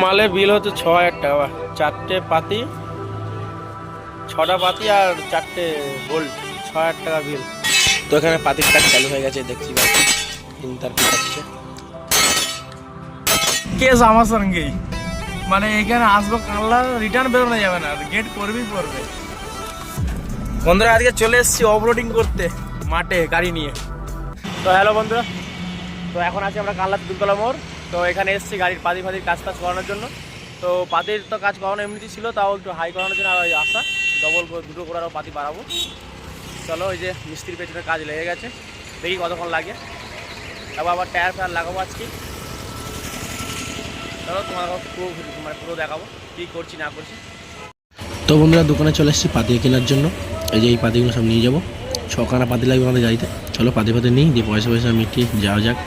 মালের বিল হচ্ছে ৬,০০০ টাকা, 4টে পাতি, 6টা পাতি আর 4টে বোল্ট, ৬,০০০ টাকা বিল। তো এখানে পাতির কাজ চালু হয়ে গেছে, দেখছি পাচ্ছি ইন্টার হচ্ছে কেস আমার সঙ্গেই, মানে এখানে আসবো কাল্লা রিটার্ন বেরোনো যাবে না, গেট করবি করবে। বন্ধুরা আজকে চলে এসেছি অফরোডিং করতে মাঠে গাড়ি নিয়ে। তো হ্যালো বন্ধুরা, তো এখন আছি আমরা কাল্লা দুলতলা মোড়। তো এখানে এসেছি গাড়ির পাতির কাজ করানোর জন্য। তো পাতির তো কাজ করানো এমনিতেই ছিল, তাও একটু হাই করানোর জন্য আর আসা ডবল দুটো করে আরও পাতি বাড়াবো। চলো, ওই যে মিস্ত্রির পেছনে কাজ লেগে গেছে, দেখি কতক্ষণ লাগে। তারপর আবার টায়ার ফায়ার লাগাবো আজকে। চলো তোমার পুরো দেখাবো কী করছি না করছি। তো বন্ধুরা দোকানে চলে এসেছি পাতি কেনার জন্য। এই যে এই পাতিগুলো সব নিয়ে যাবো, 6খানা পাতি লাগবে আমাদের গাড়িতে। চলো পাতি নিই, দিয়ে পয়সা মিটিয়ে যাওয়া যাক।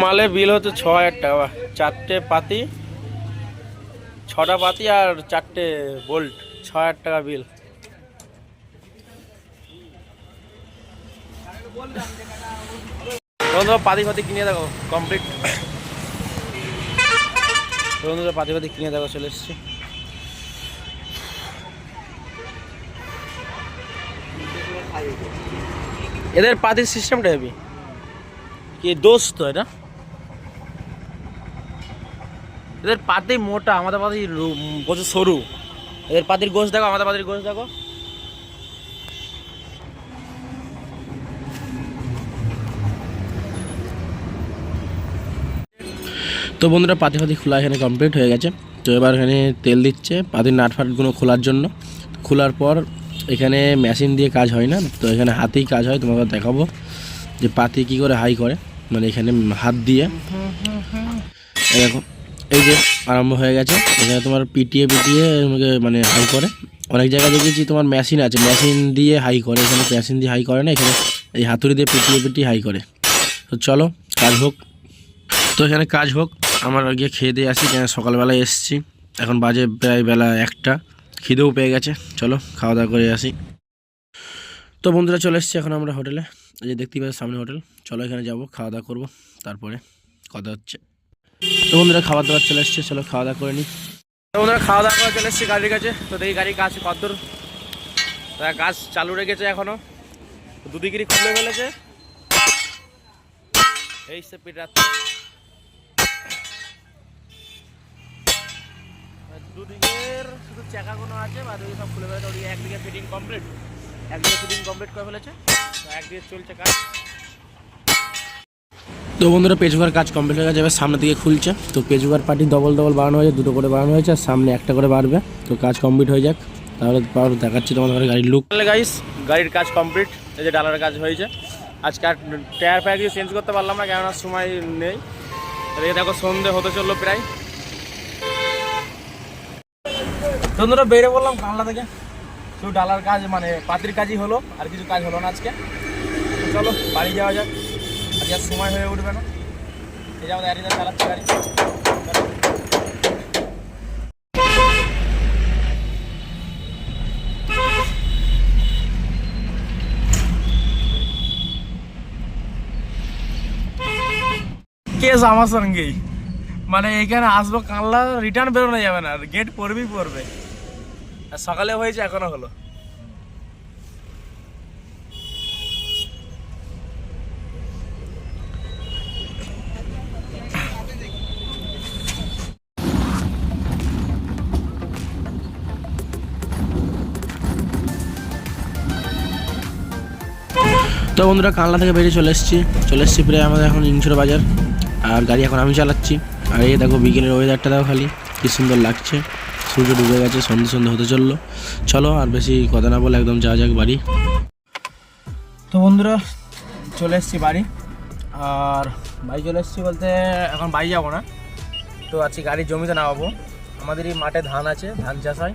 মালের বিল হচ্ছে ৬,০০০ টাকা, 4টে পাতি, 6টা পাতি আর 4টে বোল্ট, ৬,০০০ টাকা বিল। বন্ধুরা পাতি কিনে দেখো কমপ্লিট। বন্ধুরা পাতি কিনে দেখো, চলে এসছি। এদের পাতির সিস্টেমটা হেবি, কি দোষ তো এটা। এদের পাতি মোটা, আমাদের পাতি প্রচুর সরু। এদের পাতির গোছ দেখো, আমাদের পাতির গোছ দেখো। তো বন্ধুরা পাতি খোলা এখানে কমপ্লিট হয়ে গেছে। তো এবার এখানে তেল দিচ্ছে পাতির নাটফাটগুলো খোলার জন্য। খোলার পর এখানে মেশিন দিয়ে কাজ হয় না, তো এখানে হাতেই কাজ হয়। তোমাকে দেখাবো যে পাতি কী করে হাই করে, মানে এখানে হাত দিয়ে দেখো এই যে আরম্ভ হয়ে গেছে। এখানে তোমার পিটিয়ে মানে হাই করে। অনেক জায়গায় দেখেছি তোমার মেশিন আছে, মেশিন দিয়ে হাই করে। এখানে মেশিন দিয়ে হাই করে না, এখানে এই হাতুড়ি দিয়ে পিটিয়ে হাই করে। তো চলো কাজ হোক। তো এখানে কাজ হোক, আমার গিয়ে খেয়ে দিয়ে আসি, কেন সকালবেলায় এসেছি। এখন বাজে প্রায় বেলা 1টা, খিদেও পেয়ে গেছে। চলো খাওয়া দাওয়া করে আসি। তো বন্ধুরা চলে এসেছি এখন আমরা হোটেলে, এই যে দেখতেই পাচ্ছি সামনে হোটেল। চলো এখানে যাবো, খাওয়া দাওয়া করবো, তারপরে কথা হচ্ছে। তো বন্ধুরা খাবার দাবার চলে এসছে, চলো খাওয়া দাওয়া করে নিই। তো বন্ধুরা খাওয়া দাওয়া করে চলে এসেছি গাড়ির কাছে। তো দেখি গাড়ির কাজ কতদূর, কাজ চালু রেখেছে এখনো, দুদিকেরই খুলে ফেলেছে। এই সে পিটাচ্ছে, দুদিকের শুধু চাকাগুলো আছে, বাদ সব খুলে ফেলেছে। ওদিকে একদিকে ফিটিং কমপ্লিট করে ফেলেছে, একদিকে চলছে কাজ। তো বন্ধুরা পেজুগার কাজ কমপ্লিট হয়ে গেছে, এবার সামনের দিকে খুলছে। তো পেজুগার পার্টি ডবল বাড়ানো হয়েছে, দুটো করে বাড়ানো হয়েছে, আর সামনে একটা করে বাড়বে। তো কাজ কমপ্লিট হয়ে যাক, তাহলে দেখাচ্ছি তোমাদের গাড়ির লুক। গাইস গাড়ির কাজ কমপ্লিট, এই যে ডালার কাজ হয়েছে। আজকে আর টায়ার ফায়ার কিছু চেঞ্জ করতে পারলাম না, কেননা সময় নেই। এদিকে দেখো সন্ধে হতে চললো প্রায়। বন্ধুরা বেরিয়ে বললাম কানলা থেকে, শুধু ডালার কাজ মানে পাতির কাজই হলো, আর কিছু কাজ হলো না আজকে। চলো বাড়ি যাওয়া যাক, আজকে আর সময় হয়ে উঠবে না। এই যে আমাদের অ্যারিদা চালাচ্ছে গাড়ি। কেস আমার সঙ্গেই, মানে এখানে আসবো কাল্লা রিটার্ন বেরোনো যাবে না, গেট করবি করবে। আর সকালে হয়েছে, এখনো হলো। তো বন্ধুরা কানলা থেকে বেরিয়ে চলে এসেছি প্রায় আমাদের এখন ইনছড় বাজার। আর গাড়ি এখন আমি চালাচ্ছি। আর এই দেখো বিকেলের ওয়েদারটা দেখো খালি কি সুন্দর লাগছে, সূর্য ডুবে গেছে, সন্ধ্যে হতে চললো। চলো আর বেশি কথা না বলে একদম যাওয়া যাক বাড়ি। তো বন্ধুরা চলে এসেছি বাড়ি। আর বাড়ি চলে এসেছি বলতে এখন বাড়ি যাবো না, তো আজকে গাড়ির জমিতে নামাবো। আমাদের এই মাঠে ধান আছে, ধান চাষ হয়,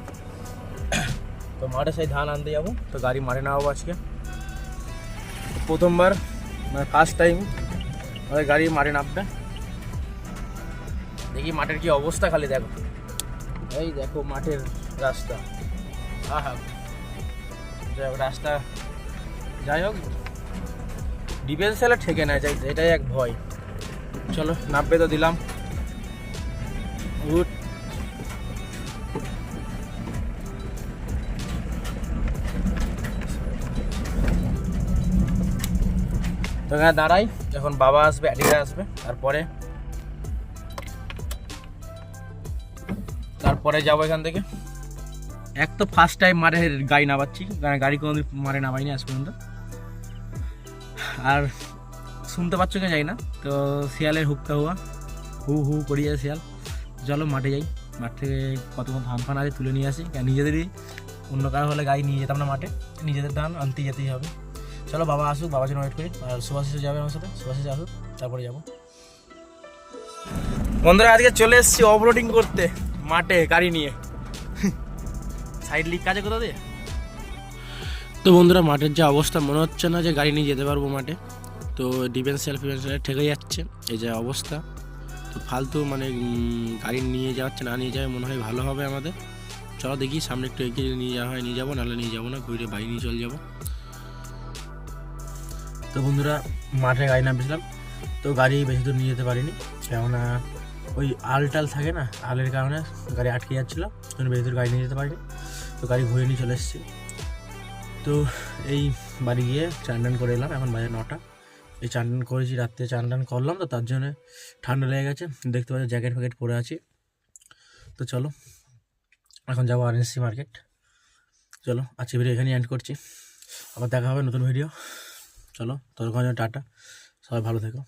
তো মাঠে সেই ধান আনতে যাবো। তো গাড়ি মাঠে নামাবো আজকে, প্রথমবার মানে ফার্স্ট টাইম আমাদের গাড়ি মাঠে নামবে। দেখি মাঠের কি অবস্থা, খালি দেখো, এই দেখো মাঠের রাস্তা। রাস্তা যাই হোক, ডিফেন্স সেলে ঠেকে নেয় যাই, এটাই এক ভয়। চলো নামবে তো দিলাম, গুড। তো এখানে দাঁড়াই, এখন বাবা আসবে, অ্যাডিরা আসবে, তারপরে যাবো এখান থেকে। এক তো ফার্স্ট টাইম মাঠে গাড়ি নামাচ্ছি, কারণ গাড়ি কোনোদিন মাঠে নামাইনি আজ পর্যন্ত। আর শুনতে পাচ্ছ কি যাই না, তো শিয়ালের হুক্কা হুয়া হু হু করিয়ে শিয়াল। চলো মাঠে যাই, মাঠ থেকে কত ধান ফান আছে তুলে নিয়ে আসি, কারণ নিজেদেরই, অন্য কারো হলে গাড়ি নিয়ে যেতাম না মাঠে, নিজেদের ধান আনতে যেতেই হবে। চলো বাবা আসুক, বাবার জন্য ওয়েট করি। আর সুভাষিস যাবে আমার সাথে, সুভাষিস আসুক, তারপরে যাবো। বন্ধুরা আজকে চলে এসেছি অফরোডিং করতে মাঠে গাড়ি নিয়ে। সাইড লিক কাজে কোথা দিয়ে। তো বন্ধুরা, মাঠের যে অবস্থা, মনে হচ্ছে না যে গাড়ি নিয়ে যেতে পারবো মাঠে। তো ডিফেন্সিয়াল ঠেকে যাচ্ছে, এই যে অবস্থা। তো ফালতু মানে গাড়ি নিয়ে যাচ্ছে, না নিয়ে যাবে মনে হয় ভালো হবে আমাদের। চলো দেখি সামনে একটু এগিয়ে নিয়ে যাওয়া হয় নিয়ে যাবো, নাহলে নিয়ে যাবো না, ঘুরে বাড়ি নিয়ে চলে যাবো। তো বন্ধুরা মাঠে গাড়ি নামিয়েছিলাম, তো গাড়ি বেশি দূর নিয়ে যেতে পারিনি, কেননা ওই আলটাল থাকে না, আলের কারণে গাড়ি আটকে যাচ্ছিলো, বেশি দূর গাড়ি নিয়ে যেতে পারিনি। তো গাড়ি ঘুরে নিয়ে চলে এসেছি। তো এই বাড়ি গিয়ে চান টান করে এলাম, এখন বাজে 9টা। এই চান টান করেছি, রাত্রে চান টান করলাম, তো তার জন্য ঠান্ডা লেগে গেছে, দেখতে পাচ্ছি জ্যাকেট ফ্যাকেট পরে আছি। তো চলো এখন যাবো আরএনসি মার্কেট। চলো আজকে ভিডিও এখানেই এন্ড করছি, আবার দেখা হবে নতুন ভিডিও। চলো ততক্ষণ টাটা, সবাই ভালো থেকো।